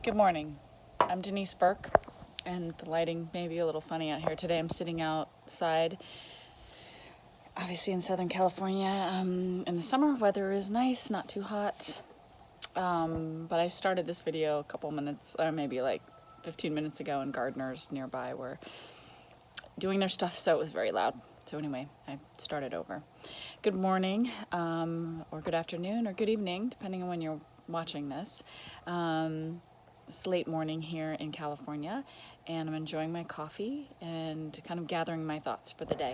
Good morning. I'm Denise Burke, and the lighting may be a little funny out here today. I'm sitting outside, obviously in Southern California. In the summer, weather is nice, not too hot. But I started this video a couple minutes, or maybe like 15 minutes ago, and gardeners nearby were doing their stuff, so it was very loud. So anyway, I started over. Good morning, or good afternoon, or good evening, depending on when you're watching this. It's late morning here in California, and I'm enjoying my coffee and kind of gathering my thoughts for the day.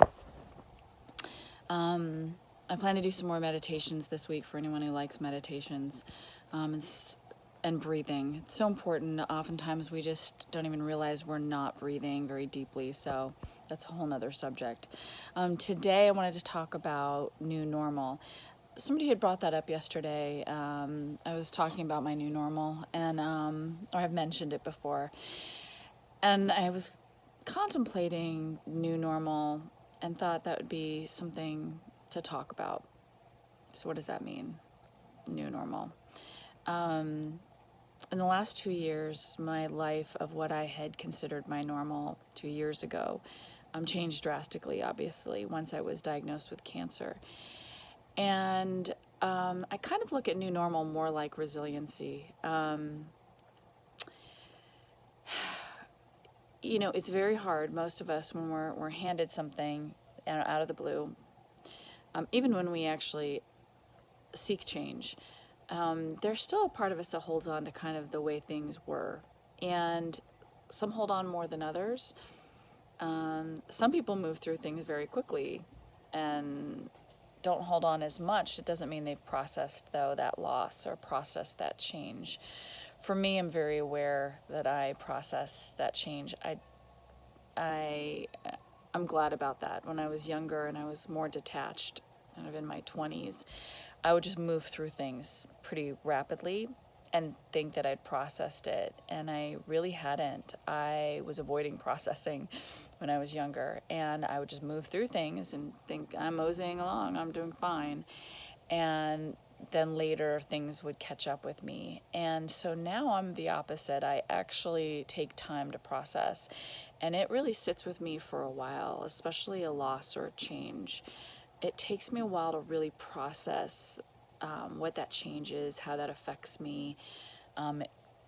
I plan to do some more meditations this week for anyone who likes meditations, and breathing. It's so important. Oftentimes we just don't even realize we're not breathing very deeply, so that's a whole nother subject. Today I wanted to talk about new normal. Somebody had brought that up yesterday. I was talking about my new normal, and or I've mentioned it before. And I was contemplating new normal and thought that would be something to talk about. So what does that mean, new normal? In the last 2 years, my life of what I had considered my normal 2 years ago changed drastically, obviously, once I was diagnosed with cancer. And I kind of look at new normal more like resiliency. It's very hard, most of us, when we're handed something out of the blue, even when we actually seek change, there's still a part of us that holds on to kind of the way things were. And some hold on more than others. Some people move through things very quickly and don't hold on as much. It doesn't mean they've processed, though, that loss or processed that change. For me, I'm very aware that I process that change. I'm glad about that. When I was younger and I was more detached, kind of in my 20s, I would just move through things pretty rapidly and think that I'd processed it, and I really hadn't. I was avoiding processing when I was younger, and I would just move through things and think, I'm moseying along, I'm doing fine. And then later things would catch up with me. And so now I'm the opposite. I actually take time to process, and it really sits with me for a while, especially a loss or a change. It takes me a while to really process what that change is, how that affects me,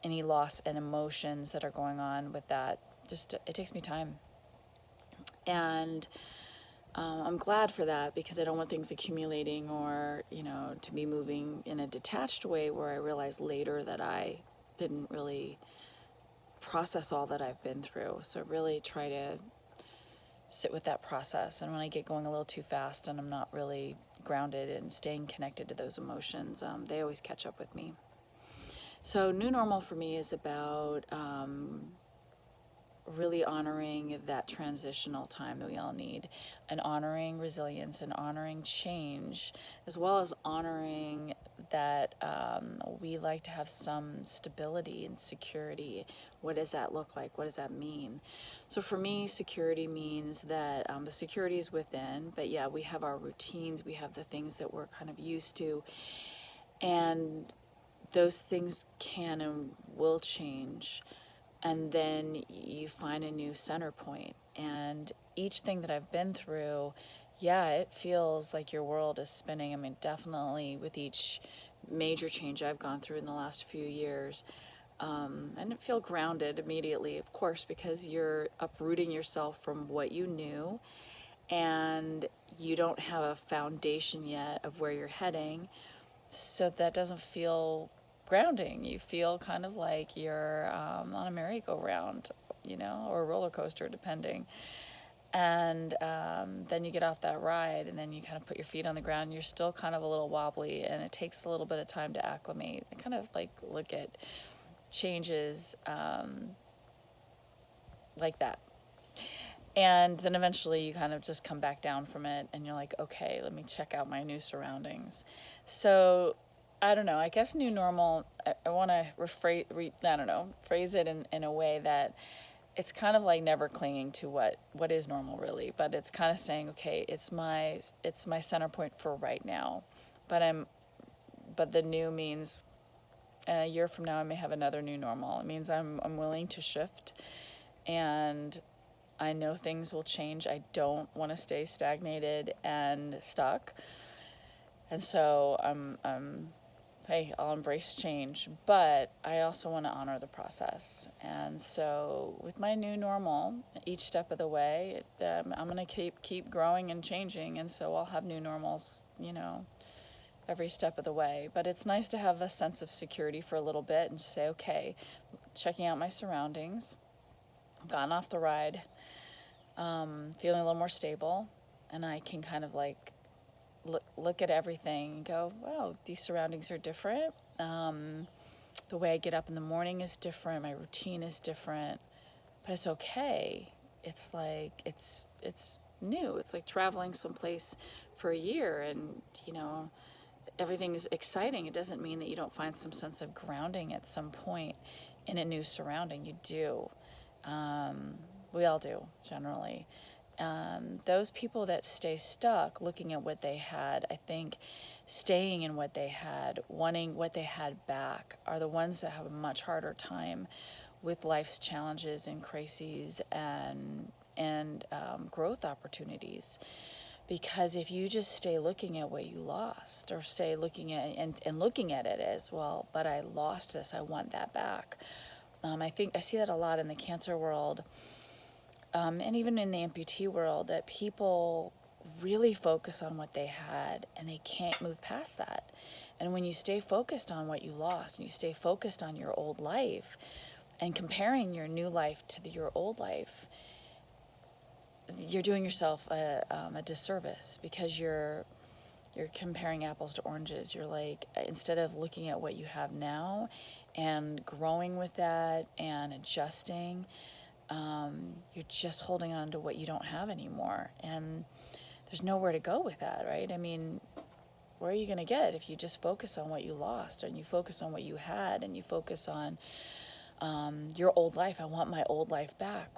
any loss and emotions that are going on with that. It takes me time. And I'm glad for that, because I don't want things accumulating or, to be moving in a detached way where I realize later that I didn't really process all that I've been through. So really try to sit with that process. And when I get going a little too fast and I'm not really grounded and staying connected to those emotions, they always catch up with me. So new normal for me is about really honoring that transitional time that we all need, and honoring resilience and honoring change, as well as honoring that we like to have some stability and security. What does that look like? What does that mean? So for me, security means that the security is within, but yeah, we have our routines, we have the things that we're kind of used to, and those things can and will change. And then you find a new center point. And each thing that I've been through, yeah, it feels like your world is spinning. I mean, definitely with each major change I've gone through in the last few years, I didn't feel grounded immediately, of course, because you're uprooting yourself from what you knew, and you don't have a foundation yet of where you're heading. So that doesn't feel grounding. You feel kind of like you're on a merry-go-round, or a roller coaster, depending. And then you get off that ride, and then you kind of put your feet on the ground, and you're still kind of a little wobbly, and it takes a little bit of time to acclimate. I kind of like look at changes like that. And then eventually you kind of just come back down from it, and you're like, okay, let me check out my new surroundings. So I don't know, I guess new normal, I want to phrase it in a way that it's kind of like never clinging to what is normal really, but it's kind of saying, okay, it's my center point for right now, but the new means A year from now, I may have another new normal. It means I'm willing to shift, and I know things will change. I don't want to stay stagnated and stuck. And so hey, I'll embrace change, but I also want to honor the process. And so with my new normal, each step of the way, I'm going to keep growing and changing. And so I'll have new normals, every step of the way. But it's nice to have a sense of security for a little bit and just say, okay, checking out my surroundings, gotten off the ride, feeling a little more stable, and I can kind of like look at everything and go, wow, these surroundings are different. The way I get up in the morning is different. My routine is different, but it's okay. It's like, it's new. It's like traveling someplace for a year, and, everything is exciting. It doesn't mean that you don't find some sense of grounding at some point in a new surrounding. You do. We all do, generally. Those people that stay stuck looking at what they had, I think staying in what they had, wanting what they had back, are the ones that have a much harder time with life's challenges and crises and growth opportunities. Because if you just stay looking at what you lost, or stay looking at and looking at it as, well, but I lost this, I want that back. I think I see that a lot in the cancer world. And even in the amputee world, that people really focus on what they had and they can't move past that. And when you stay focused on what you lost, and you stay focused on your old life and comparing your new life to your old life, you're doing yourself a disservice, because you're comparing apples to oranges. You're like, instead of looking at what you have now and growing with that and adjusting, you're just holding on to what you don't have anymore. And there's nowhere to go with that, right? I mean, where are you going to get if you just focus on what you lost, and you focus on what you had, and you focus on your old life? I want my old life back.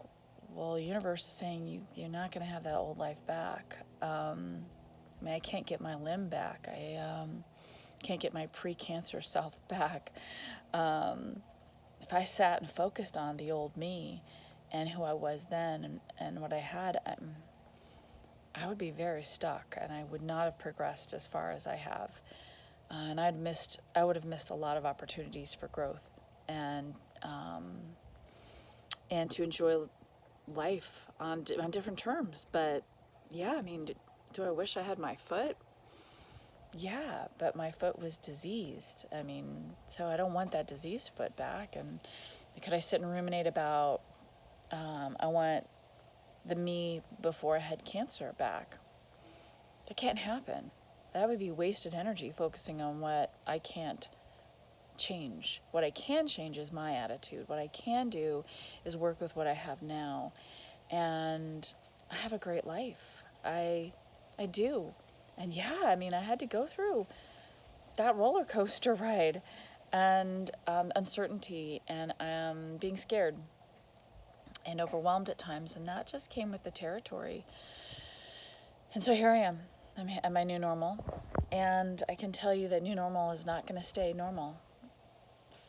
Well, the universe is saying you're not going to have that old life back. I can't get my limb back. I can't get my pre-cancer self back. If I sat and focused on the old me and who I was then and what I had, I would be very stuck, and I would not have progressed as far as I have. And I would have missed a lot of opportunities for growth and to enjoy life on different terms. But yeah, I mean, do I wish I had my foot? Yeah, but my foot was diseased. I mean, so I don't want that diseased foot back. And could I sit and ruminate about, I want the me before I had cancer back? That can't happen. That would be wasted energy focusing on what I can't change. What I can change is my attitude. What I can do is work with what I have now. And I have a great life. I do. And yeah, I mean, I had to go through that roller coaster ride and uncertainty and being scared and overwhelmed at times. And that just came with the territory. And so here I am. I'm at my new normal. And I can tell you that new normal is not going to stay normal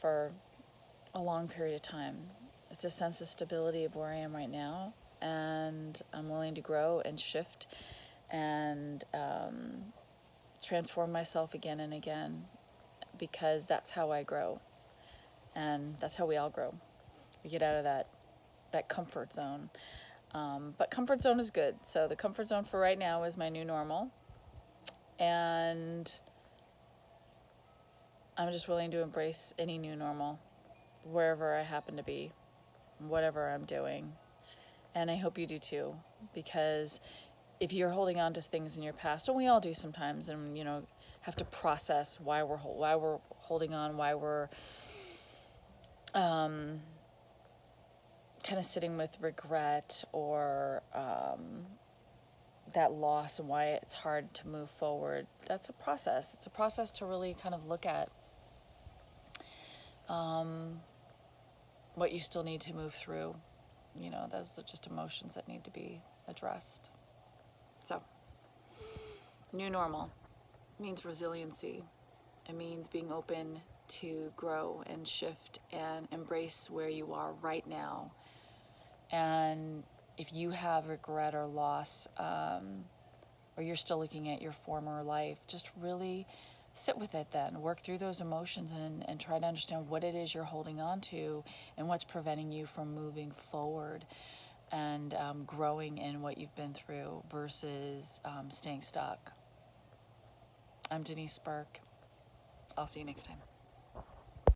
for a long period of time. It's a sense of stability of where I am right now. And I'm willing to grow and shift and transform myself again and again, because that's how I grow, and that's how we all grow. We get out of that comfort zone, but comfort zone is good. So the comfort zone for right now is my new normal, and I'm just willing to embrace any new normal, wherever I happen to be, whatever I'm doing. And I hope you do too, because if you're holding on to things in your past, and we all do sometimes, and have to process why we're holding on, why we're kind of sitting with regret or that loss, and why it's hard to move forward. That's a process. It's a process to really kind of look at what you still need to move through. Those are just emotions that need to be addressed. So, new normal means resiliency. It means being open to grow and shift and embrace where you are right now. And if you have regret or loss, or you're still looking at your former life, just really sit with it then. Work through those emotions and try to understand what it is you're holding on to and what's preventing you from moving forward and growing in what you've been through versus staying stuck. I'm Denise Burke. I'll see you next time.